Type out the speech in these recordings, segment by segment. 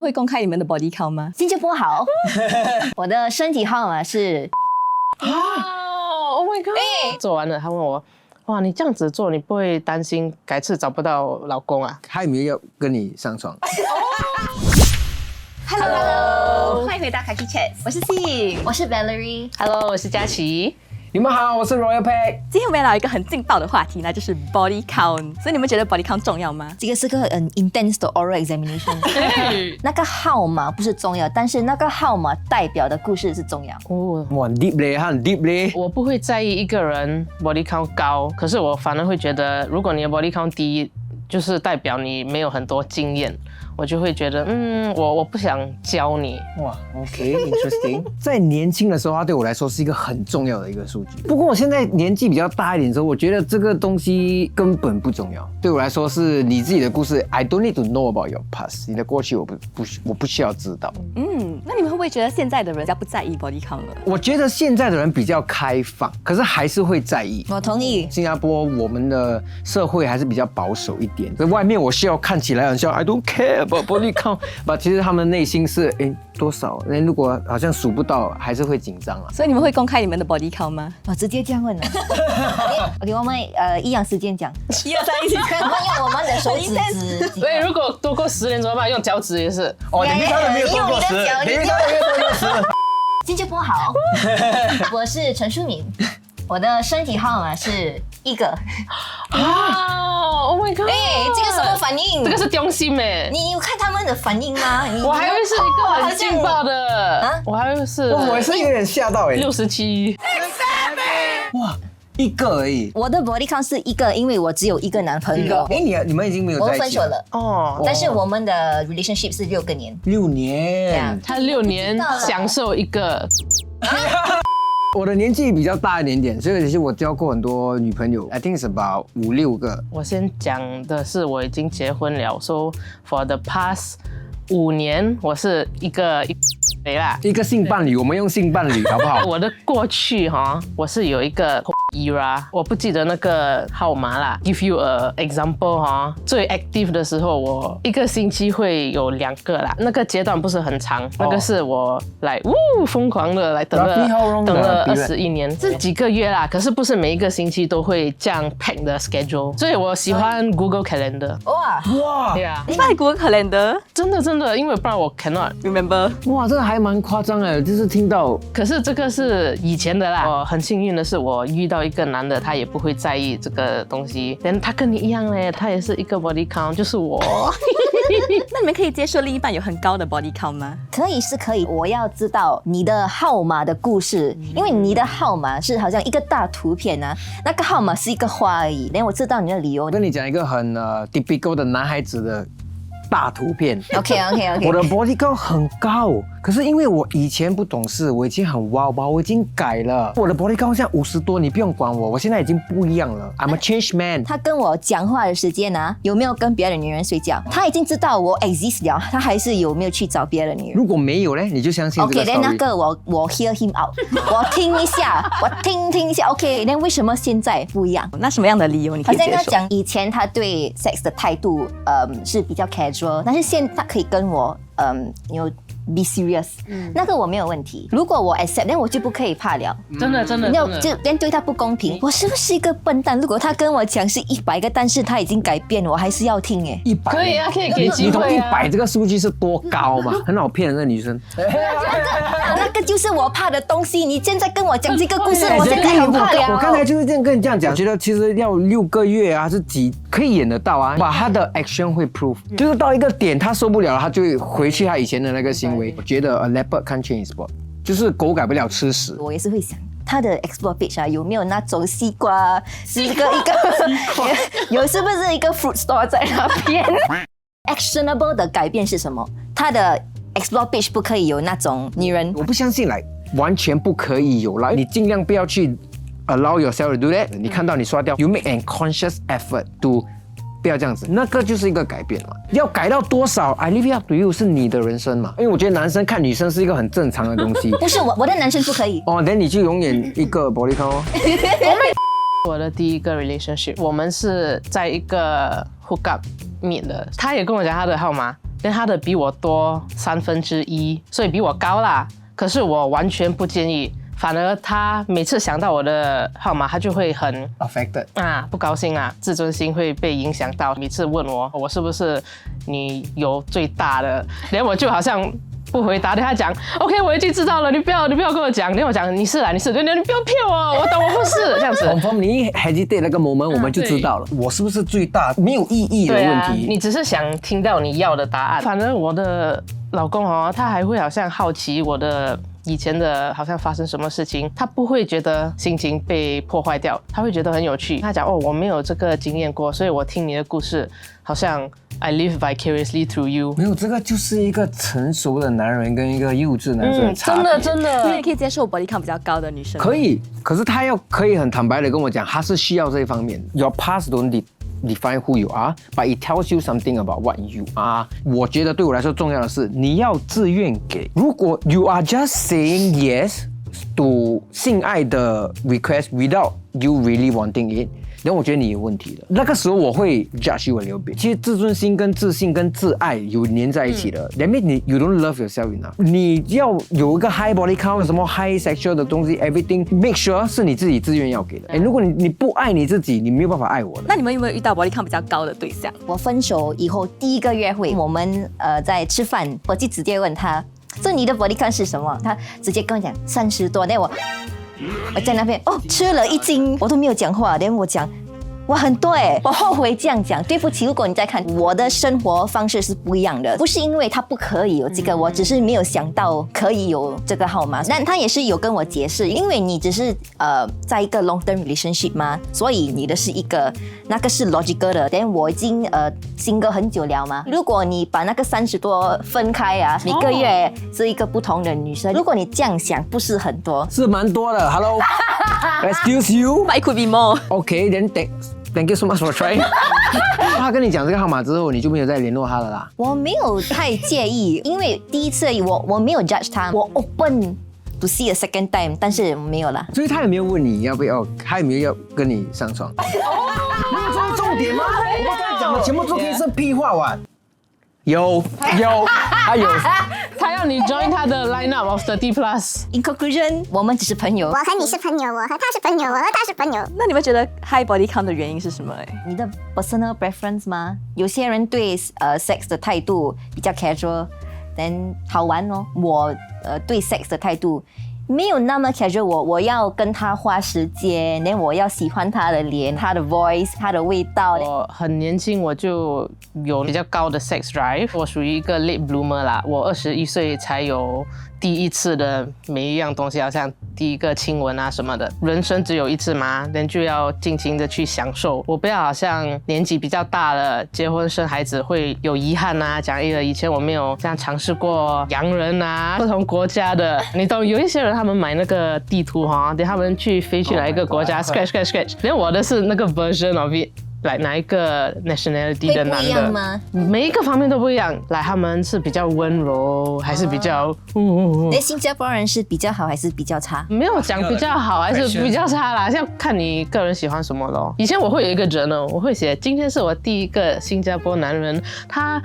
会公开你们的 body count 吗？新加坡好，我的身体号码是Oh my god！做完了，他问我，哇，你这样子做，你不会担心改次找不到老公啊？他有没有要跟你上床？ Hello， 欢迎回到开 Chat， 我是 C， 我是 Valerie。 Hello， 我是佳琪。你们好，我是 Royal Pack。今天我们要聊一个很劲爆的话题，那就是 body count。所以你们觉得 body count 重要吗？这个是个很 intense 的 oral examination。那个号码不是重要，但是那个号码代表的故事是重要。哦，哇，很 deep 嘞，他很 deep 嘞。我不会在意一个人 body count 高，可是我反而会觉得，如果你的 body count 低，就是代表你没有很多经验。我就会觉得，我不想教你。哇 ，OK，interesting。在年轻的时候，它对我来说是一个很重要的一个数据。不过我现在年纪比较大一点的时候，我觉得这个东西根本不重要。对我来说，是你自己的故事。I don't need to know about your past。你的过去我不需要知道。那你们会不会觉得现在的人比较不在意 body count 了？我觉得现在的人比较开放，可是还是会在意。我同意。新加坡我们的社会还是比较保守一点，在外面我需要看起来很像 I don't care。body count， 其实他们内心是多少？如果好像数不到，还是会紧张啊。所以你们会公开你们的 body count 吗？我直接这样问了。OK， 我们一样时间讲，一二三，一起我们用我们的手指指。所以如果多过10年怎么办？用脚趾也是。哦，你们差点没有多过10，你们差点没有多过10。新加坡好，我是陈淑敏，我的身体号码是1个。Oh my god！ 这个什么反应？这个是中心哎。你有看他们的反应吗？我还以为是一个很劲爆的，我还以为是。我也是有点吓到67。哇，1个而已。我的 body count 是1个，因为我只有1个男朋友。你们已经没有在一起我们分手了哦，但是我们的 relationship 是6个年。 6年。他6年享受一个。我的年纪比较大一点点，所以其实我交过很多女朋友 ，I think is about 5-6个。我先讲的是我已经结婚了 ，so for the past 5年，我是一个性伴侣，我们用性伴侣好不好？我的过去我是有一个 era， 我不记得那个号码啦。Give you a example 最 active 的时候，我一个星期会有2个啦。那个阶段不是很长，那个是我来疯狂的来等了21年，是几个月啦。可是不是每一个星期都会这样 pack 的 schedule， 所以我喜欢 Google Calendar。哇，对啊，你放在 Google Calendar， 真的，因为不然我 cannot remember。哇，这个还蛮夸张的，就是听到。可是这个是以前的啦。我很幸运的是，我遇到一个男的，他也不会在意这个东西。但他跟你一样嘞，他也是一个 body count， 就是我。那你们可以接受另一半有很高的 body count 吗？可以是可以，我要知道你的号码的故事，因为你的号码是好像一个大图片啊，那个号码是一个花而已，连我知道你的理由。我跟你讲一个很typical 的男孩子的大图片。OK， 我的 body count 很高，可是因为我以前不懂事，我已经很wow吧，我已经改了。我的 body count 现在50多，你不用管我，我现在已经不一样了。I'm a changed man。他跟我讲话的时间啊，有没有跟别的女人睡觉？他已经知道我 exist 了，他还是有没有去找别的女人？如果没有呢，你就相信这个 story。 OK， 那个我 hear him out， 我听一下，我听一下。OK， 那为什么现在不一样？那什么样的理由你可以接受？好像他讲以前他对 sex 的态度，是比较 casual， 但是现在他可以跟我be serious，那个我没有问题。如果我 accept， 那我就不可以怕了。真的，就对他不公平。我是不是一个笨蛋？如果他跟我讲是100个，但是他已经改变了，我还是要听耶。100可以啊，可以给机你懂会啊。 100这个数据是多高吗？很好骗人的女生。那个就是我怕的东西。你现在跟我讲这个故事，我现在很怕了。我刚才就是跟你这样讲，觉得其实要6个月啊，还是几可以演得到啊。把他的 action 会 prove， 就是到一个点他受不了了，他就会回去他以前的那个行为。我觉得 a leopard can't change sport， 就是狗改不了吃屎。我也是会想。他的 explore page 有没有那种西瓜，是一个有是不是一个 fruit store 在那边？Actionable 的改变是什么？他的 explore page 不可以有那种女人。我不相信完全不可以有啦，你尽量不要去 allow yourself to do that。你看到你刷掉 ，you make an conscious effort to。不要这样子，那个就是一个改变嘛。要改到多少 ，I leave it up to you， 是你的人生嘛。因为我觉得男生看女生是一个很正常的东西。不是我的男生不可以。那你就永远一个 body count 哦。我的第一个 relationship， 我们是在一个 hook up meet 的，他也跟我讲他的号码。但他的比我多1/3，所以比我高啦。可是我完全不建议，反而他每次想到我的号码，他就会很 affected 不高兴啊，自尊心会被影响到。每次问我是不是你有最大的，连我就好像不回答，他讲 OK， 我已经知道了，你不要跟我讲。连我讲你是，你不要骗我，我懂我不是这样子。confirm 你一 hesitate 那个 moment，我们就知道了，我是不是最大，没有意义的问题。你只是想听到你要的答案。反正我的老公他还会好像好奇我的以前的好像发生什么事情，他不会觉得心情被破坏掉，他会觉得很有趣。他讲我没有这个经验过，所以我听你的故事，好像 I live vicariously through you。没有，这个就是一个成熟的男人跟一个幼稚男生的差别。真的。所以你可以接受 body count 比较高的女生。可以，可是他可以很坦白的跟我讲，他是需要这一方面。Your past don't define who you are, but it tells you something about what you are. 我觉得对我来说重要的是，你要自愿给。如果 you are just saying yes to 性爱的 request without you really wanting it， 然后我觉得你有问题的。那个时候我会 judge you a little bit。其实自尊心跟自信跟自爱有连在一起的。That means you don't love yourself enough。你要有一个 high body count， 什么 high sexual 的东西 ，everything make sure 是你自己自愿要给的。如果你不爱你自己，你没有办法爱我的。那你们有没有遇到 body count 比较高的对象？我分手以后第一个约会，我们在吃饭，我就直接问他，这你的 body count 是什么？他直接跟我讲30多，那我在那边吃了一惊，我都没有讲话，然后我讲。哇，很多我后悔这样讲，对不起。如果你再看我的生活方式是不一样的，不是因为他不可以有这个，我只是没有想到可以有这个号码。但他也是有跟我解释，因为你只是在一个 long term relationship 嘛，所以你的是一个那个是 logical 的。但我已经single很久了嘛，如果你把那个30多分开啊，每个月是一个不同的女生，如果你这样想，不是很多，是蛮多的。Hello，excuse you， But it could be more。 OK， then thank you so much for trying。他跟你讲这个号码之后，你就没有再联络他了啦。我没有太介意，因为第一次我没有 judge 他，我 open to see a second time， 但是没有啦。所以他也没有问你要不要，他也没有要跟你上床。没有这是重点吗？我刚才讲的全部都可以是屁话完。有，他有。他要你 join 他的 lineup of 30+。In conclusion， 我们只是朋友。我和你是朋友，我和他是朋友，我和他是朋友。那你们觉得 high body count 的原因是什么？你的 personal preference 吗？有些人对sex 的态度比较 casual， then 好玩哦。我对 sex 的态度没有那么 casual， 我要跟他花时间，然后我要喜欢他的脸、他的 voice、他的味道。我很年轻，我就有比较高的 sex drive， 我属于一个 late bloomer 啦。我21岁才有第一次的每一样东西，好像第一个亲吻啊什么的。人生只有一次嘛，人就要尽情的去享受。我不要好像年纪比较大了，结婚生孩子会有遗憾啊，讲以前我没有这样尝试过洋人啊，不同国家的。你懂，有一些人他们买那个地图等他们去飞去哪一个国家 scratch， 连我的是那个 version of it。来哪一个 nationality 的男会不一样吗？每一个方面都不一样。来，他们是比较温柔，还是比较那新加坡人是比较好还是比较差？没有讲比较好还是比较差啦，像看你个人喜欢什么咯。以前我会有一个人呢，我会写今天是我第一个新加坡男人，他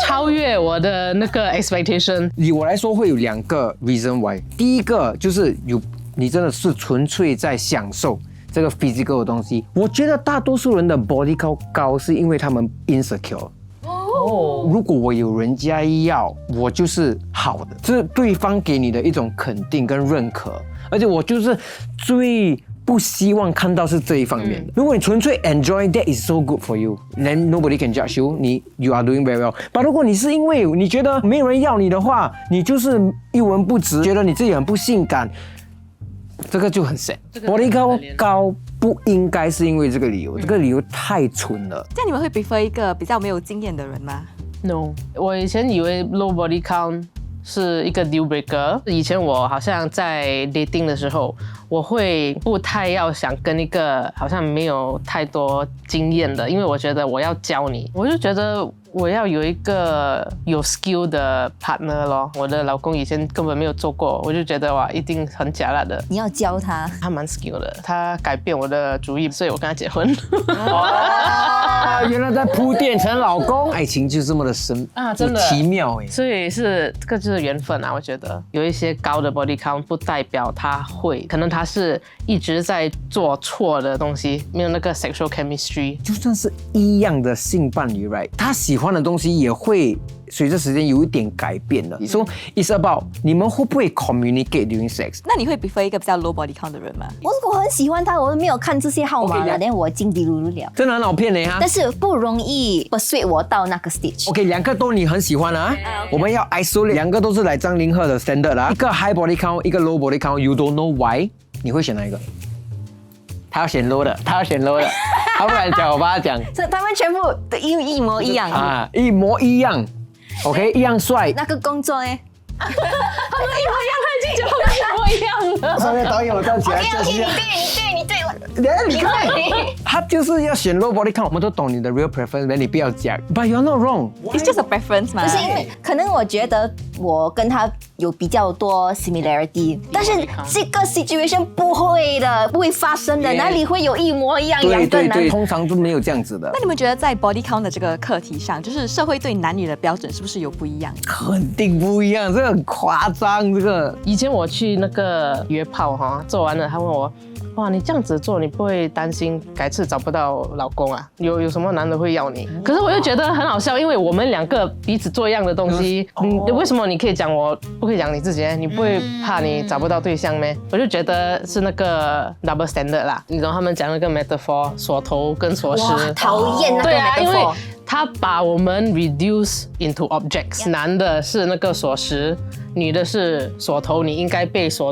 超越我的那个 expectation。以我来说会有2个 reason why。第一个就是你真的是纯粹在享受这个 physical 的东西。我觉得大多数人的 body count 高是因为他们 insecure。如果我有人家要，我就是好的，这是对方给你的一种肯定跟认可。而且我就是最不希望看到是这一方面的。如果你纯粹 enjoy that is so good for you, then nobody can judge you. You are doing very well. But 如果你是因为你觉得没有人要你的话，你就是一文不值，觉得你自己很不性感。这个就很 sad。body count 高不应该是因为这个理由，这个理由太蠢了。这样你们会 prefer 一个比较没有经验的人吗？ No， 我以前以为 low body count 是一个 deal breaker。以前我好像在 dating 的时候，我会不太要想跟一个好像没有太多经验的，因为我觉得我要教你，我就觉得我要有一个有 skill 的 partner 咯。我的老公以前根本没有做过，我就觉得哇，一定很假啦的。你要教他。他蛮 skill 的，他改变我的主意，所以我跟他结婚。啊，原来在铺垫成老公，爱情就这么的深啊真的奇妙哎。所以这个就是缘分啊，我觉得有一些高的 body count 不代表他会，可能他是一直在做错的东西，没有那个 sexual chemistry。就算是一样的性伴侣 ，right， 他喜欢的东西也会随着时间有一点改变的。So it's about 你们会不会 communicate during sex？ 那你会 prefer 一个比较 low body count 的人吗？我如果很喜欢他，我没有看这些号码 OK， 了，但我经历噜噜了。真的很好骗的哈但。是不容易 persuade 我到那个 stage。 OK， 两个都你很喜欢啊，我们要 isolate， 两个都是来张凌赫的 standard 啦，一个 high body count， 一个 low body count，you don't know why， 你会选哪一个？他要选 low 的，他要选 low 的，他不敢讲，我帮他讲这他们全部的一模一样。啊，一模一样 ，OK， 一样帅。那个工作呢？他们一模一样，他已经讲一模一样了。上面导演我站起来， OK， 你对，你看，他就是要选 low body count， 我们都懂你的 real preference， 你不要讲。But you're not wrong。 It's just a preference 嘛。不是因为可能我觉得我跟他有比较多 similarity， 但是这个 situation 不会的，不会发生的， Yeah 哪里会有一模一样对两个男对对，通常都没有这样子的那。你们觉得在 body count 的这个课题上，就是社会对男女的标准是不是有不一样？肯定不一样，这个很夸张，这个。以前我去那个约炮哈，做完了，他问我，哇，你这样子做，你不会担心改次找不到老公啊？有什么男的会要你？可是我又觉得很好笑，因为我们两个彼此做一样的东西，为什么你可以讲我不可以讲你自己呢？你不会怕你找不到对象咩？我就觉得是那个 double standard 啦。你懂他们讲那个 metaphor， 锁头跟锁哇，匙。讨厌那个对啊，因为 metaphor。他把我们 reduce into objects， 男的是那个锁匙，女的是锁头，你应该被锁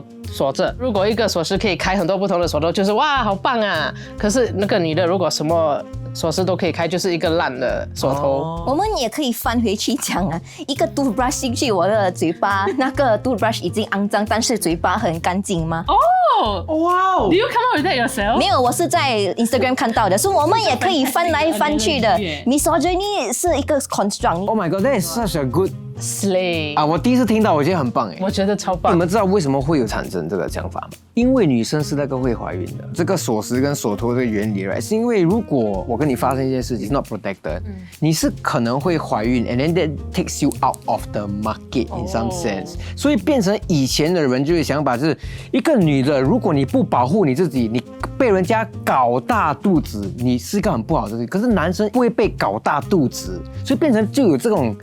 着。如果一个锁匙可以开很多不同的锁头，就是哇，好棒啊！可是那个女的如果什么锁匙都可以开，就是一个烂的锁头。我们也可以翻回去讲啊，一个 toothbrush 进去我的嘴巴，那个 toothbrush 已经肮脏，但是嘴巴很干净吗？哇哦 Do you come up with that yourself？ 没有，我是在 Instagram 看到的，所以我们也可以翻来翻去的。misogyny 是一个 construct。 Oh my god, that is such a good slay 啊！我第一次听到，我觉得很棒哎。我觉得超棒。你们知道为什么会有产生这个想法吗？因为女生是那个会怀孕的，这个锁匙跟锁头的原理 ，right？ 是因为如果我跟你发生一件事情 ，not protected，你是可能会怀孕 ，and then that takes you out of the market in some sense，所以变成以前的人就会想法就是一个女的，如果你不保护你自己，你被人家搞大肚子，你是一个很不好的事情。可是男生不会被搞大肚子，所以变成就有这种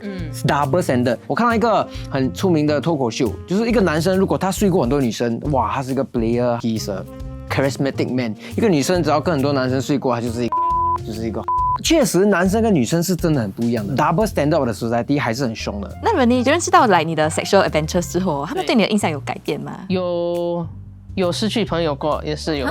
double standard。我看到一个很出名的脱口秀，就是一个男生如果他睡过很多女生，哇，他是一个 player，he's a charismatic man。一个女生只要跟很多男生睡过，他就是一个。确实，男生跟女生是真的很不一样的。Double standard 的 society 还是很凶的。那你认识到来你的 sexual adventures 之后，他们对你的印象有改变吗？有失去朋友过，也是有。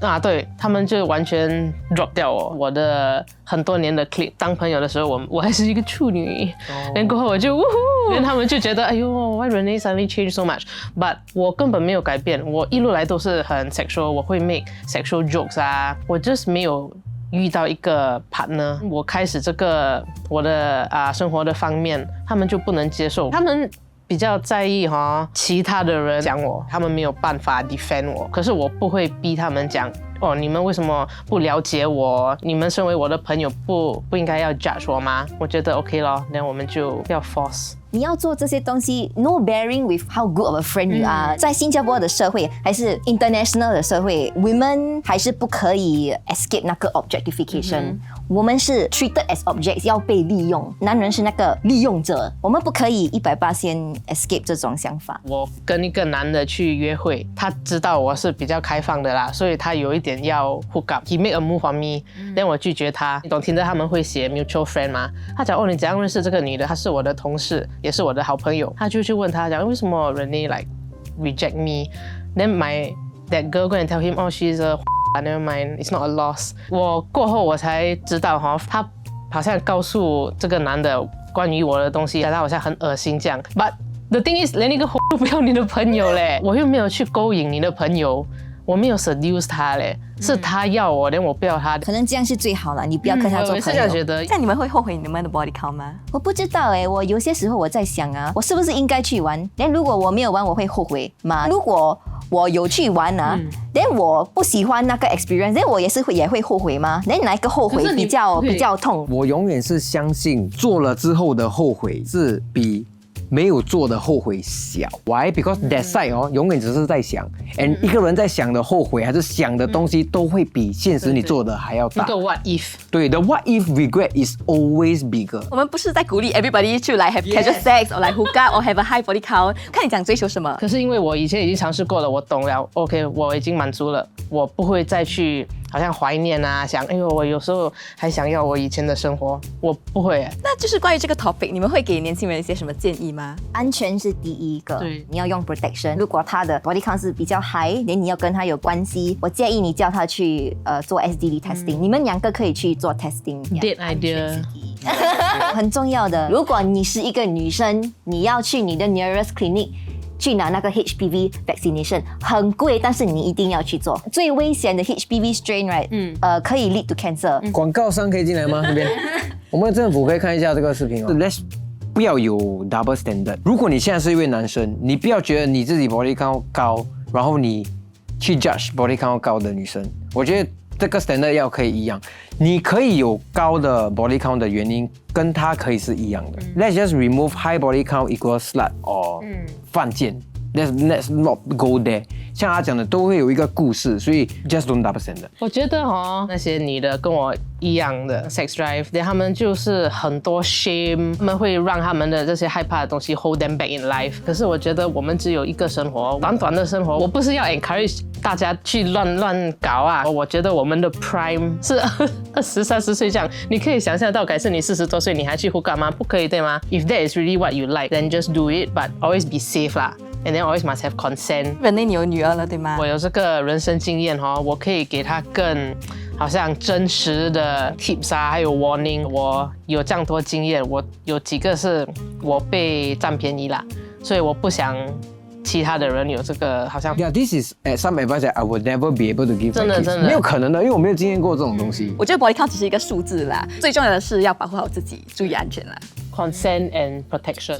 啊，对他们就完全 drop 掉我的很多年的 clip。当朋友的时候，我还是一个处女，然后过后我就呜呼，他们就觉得哎呦 ，why Renee suddenly change so much？But 我根本没有改变，我一路来都是很 sexual， 我会 make sexual jokes 啊，我 just 没有遇到一个 partner。我开始这个我的生活的方面，他们就不能接受，他们比较在意其他的人讲我，他们没有办法 defend 我，可是我不会逼他们讲哦，你们为什么不了解我？你们身为我的朋友不应该要 judge 我吗？我觉得 OK 咯，那我们就不要 force。你要做这些东西 ，no bearing with how good of a friend you are。在新加坡的社会，还是 international 的社会 ，women 还是不可以 escape 那个 objectification。我们是 treated as objects， 要被利用。男人是那个利用者，我们不可以100%escape 这种想法。我跟一个男的去约会，他知道我是比较开放的啦，所以他有一点要 hook up。He made a move on me， 但我拒绝他。你懂听着他们会写 mutual friend 吗？他讲哦，你怎样认识这个女的？她是我的同事。也是我的好朋友，他就去问他讲为什么 Renee like reject me? Then that girl go and tell him, oh she's a never mind, it's not a loss. 我过后我才知道他好像告诉这个男的关于我的东西，他好像很恶心这样。But the thing is， 连一个都不要你的朋友嘞，我又没有去勾引你的朋友。我没有 seduce 他嘞，是他要我，连我不要他。可能这样是最好了，你不要跟他做我是朋友。这样觉得这。样你们会后悔你们的 body count 吗？我不知道我有些时候我在想啊，我是不是应该去玩？但如果我没有玩，我会后悔吗？如果我有去玩啊，但我不喜欢那个 experience， 但我也会后悔吗？那哪一个后悔可是你比较痛？我永远是相信做了之后的后悔是比没有做的后悔小。Why? Because that side 永远只是在想，and 一个人在想的后悔还是想的东西都会比现实你做的还要大。那个 what if？对，the what if regret is always bigger。我们不是在鼓励 everybody to like have casual sex or like hook up or have a high body count， 看你想追求什么。可是因为我以前已经尝试过了，我懂了。OK， 我已经满足了，我不会再去好像怀念啊，想哎呦，我有时候还想要我以前的生活，我不会。那就是关于这个 topic， 你们会给年轻人一些什么建议吗？安全是第一个，对你要用 protection。如果他的 body count 是比较 high， 你要跟他有关系，我建议你叫他去做 STD testing，你们两个可以去做 testing。 Date idea。很重要的。如果你是一个女生，你要去你的 nearest clinic 去拿那个 HPV vaccination， 很贵，但是你一定要去做。最危险的 HPV strain right，可以 lead to cancer。广告商可以进来吗？这边，我们政府可以看一下这个视频哦。Let's 不要有 double standard。如果你现在是一位男生，你不要觉得你自己 body count 高，然后你去 judge body count 高的女生。我觉得这个 standard 要可以一样。你可以有高的 body count 的原因，跟它可以是一样的。Let's just remove high body count equals slut or 犯贱。Let's not go there。像他讲的，都会有一个故事，所以 just don't double standard。我觉得那些女的跟我一样的 sex drive， 他们就是很多 shame， 他们会让他们的这些害怕的东西 hold them back in life。可是我觉得我们只有一个生活，短短的生活，我不是要 encourage 大家去乱搞啊。我觉得我们的 prime 是20、30岁这样，你可以想象到，改是你40多岁，你还去 hook up 吗？不可以，对吗 ？If that is really what you like, then just do it, but always be safe 啦。And then always must have consent。人类，你有女儿了，对吗？我有这个人生经验我可以给他更好像真实的 tips 啊，还有 warning。我有这样多经验，我有几个是我被占便宜啦，所以我不想其他的人有这个好像。Yeah, this is some advice that I would never be able to give. 真的真的没有可能的，因为我没有经验过这种东西。我觉得 body count 只是一个数字啦，最重要的是要保护好自己，注意安全啦。consent and protection。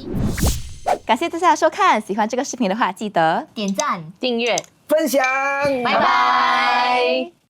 感谢大家的收看，喜欢这个视频的话，记得点赞。订阅。分享，拜拜。